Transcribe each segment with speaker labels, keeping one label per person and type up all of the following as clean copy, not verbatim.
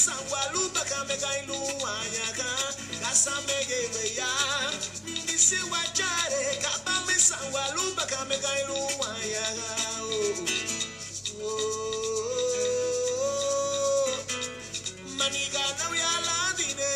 Speaker 1: Waluba Kamekailu Wanyaka, Kasamege Maya, Nisi Wajare, Kapamisa Waluba Kamekailu Wanyaka. Maniga Naviala Dine.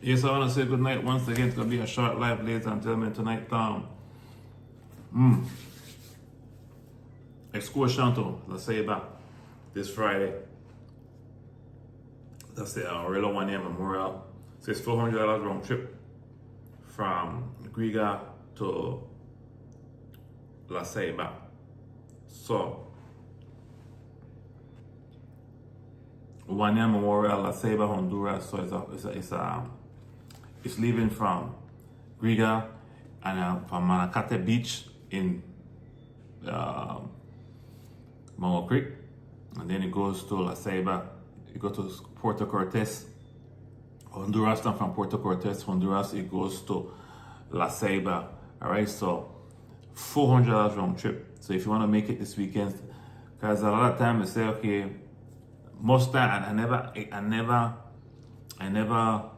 Speaker 2: Yes, I want to say good night once again. It's going to be a short live, ladies and gentlemen, tonight. Excursion to La Ceiba this Friday. That's the Aurelio One-Year Memorial. So it's $400 round trip from Griga to La Ceiba. So, One-Year Memorial, La Ceiba, Honduras. So it's leaving from Griga and from Manacate Beach in Mango Creek, and then it goes to La Ceiba. It goes to Puerto Cortes, Honduras. And from Puerto Cortes, Honduras, it goes to La Ceiba. All right, so $400 round trip. So if you want to make it this weekend, because a lot of time they say, okay, most time I never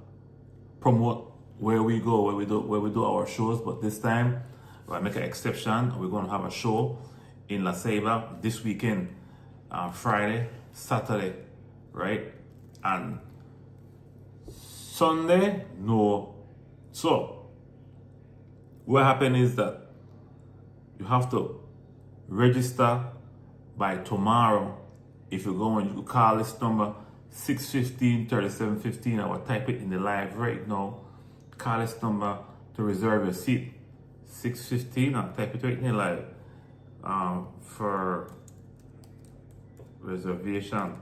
Speaker 2: promote where we go, where we do our shows, but this time I make an exception. We're going to have a show in La Ceiba this weekend, Friday, Saturday, right? And Sunday, no. So what happened is that you have to register by tomorrow. If you're going, you call this number 615-3715. I will type it in the live right now. Call this number to reserve your seat. 615, I'll type it right in the live for reservation.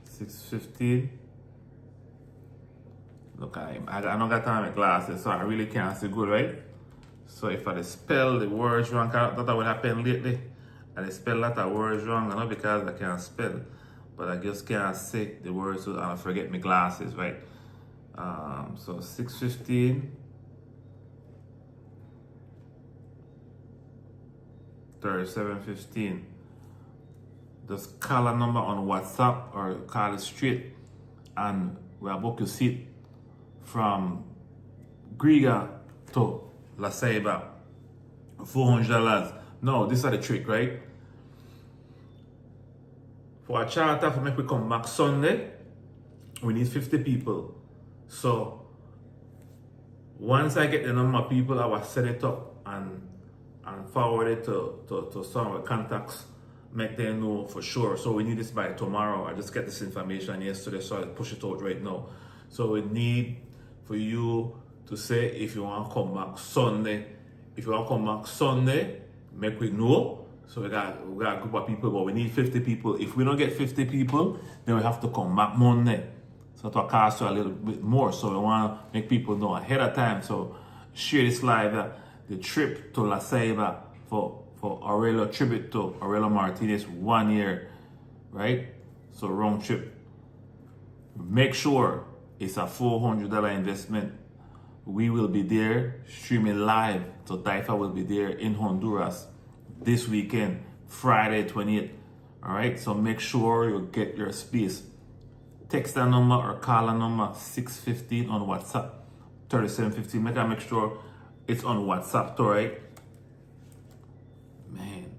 Speaker 2: 615. Look, I don't got time with glasses, so I really can't see good, right? So if I spell the words wrong, that would happen lately. I spell a lot of words wrong, not because I can't spell, but I just can't say the words and I forget my glasses, right? So 615 3715. Just call a number on WhatsApp or call it straight, and we'll book your seat from Griga to La Ceiba. $400. No, this is the trick, right? For a charter, for make we come back Sunday, we need 50 people. So once I get the number of people, I will set it up and forward it to some of the contacts, make them know for sure. So we need this by tomorrow. I just get this information yesterday, so I push it out right now. So we need for you to say if you want to come back Sunday. If you want to come back Sunday, make we know. So we got a group of people, but we need 50 people. If we don't get 50 people, then we have to come back Monday. So to cost you a little bit more. So we want to make people know ahead of time. So share this live, the trip to La Ceiba for Aurelio, tribute to Aurelio Martinez, 1 year, right? So round trip. Make sure it's a $400 investment. We will be there streaming live. So Taifa will be there in Honduras this weekend, Friday 28th. All right, so make sure you get your space. Text that number or call a number 615 on WhatsApp, 3715. Make sure it's on WhatsApp too, right? Man.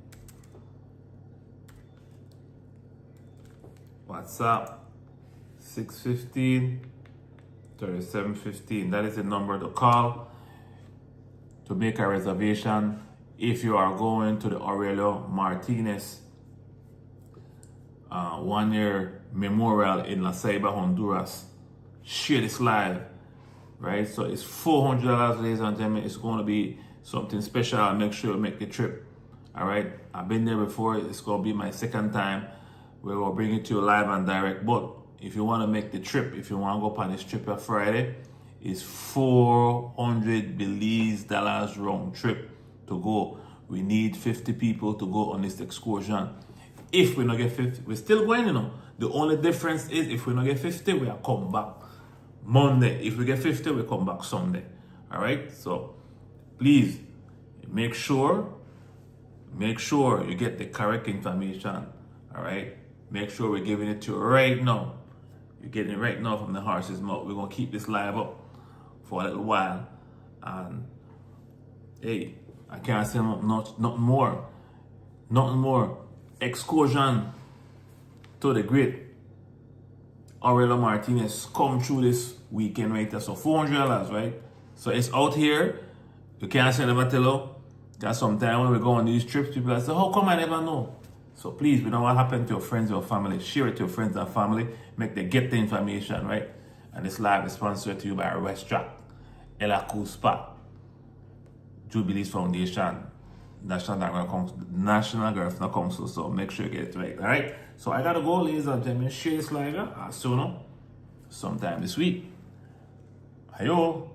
Speaker 2: WhatsApp 615 3715. That is the number to call to make a reservation if you are going to the Aurelio Martinez 1 year memorial in La Ceiba, Honduras. Share this live, right? So it's $400, ladies and gentlemen. It's going to be something special. Make sure you make the trip. All right, I've been there before. It's going to be my second time. We will bring it to you live and direct. But if you want to make the trip, if you want to go on this trip on Friday, it's $400 Belize round trip to go. We need 50 people to go on this excursion. If we don't get 50, we're still going, you know. The only difference is if we don't get 50, we are come back Monday. If we get 50, we come back Sunday. All right? So please make sure you get the correct information. All right? Make sure we're giving it to you right now. You're getting it right now from the horse's mouth. We're going to keep this live up for a little while. And hey, I can't say nothing more. Nothing more. Excursion to the great Aurelio Martinez come through this weekend right there. So $400, right? So it's out here. You can't say never tell you. That sometimes when we go on these trips, people say, how come I never know? So please, we know what happened to your friends or family. Share it to your friends and family. Make them get the information, right? And this live is sponsored to you by Restaurant, Ella Spa, Jubilees Foundation, National Girls Council. So make sure you get it right, all right? So I gotta go, ladies and gentlemen. Share this live soon, sometime this week. Ayo.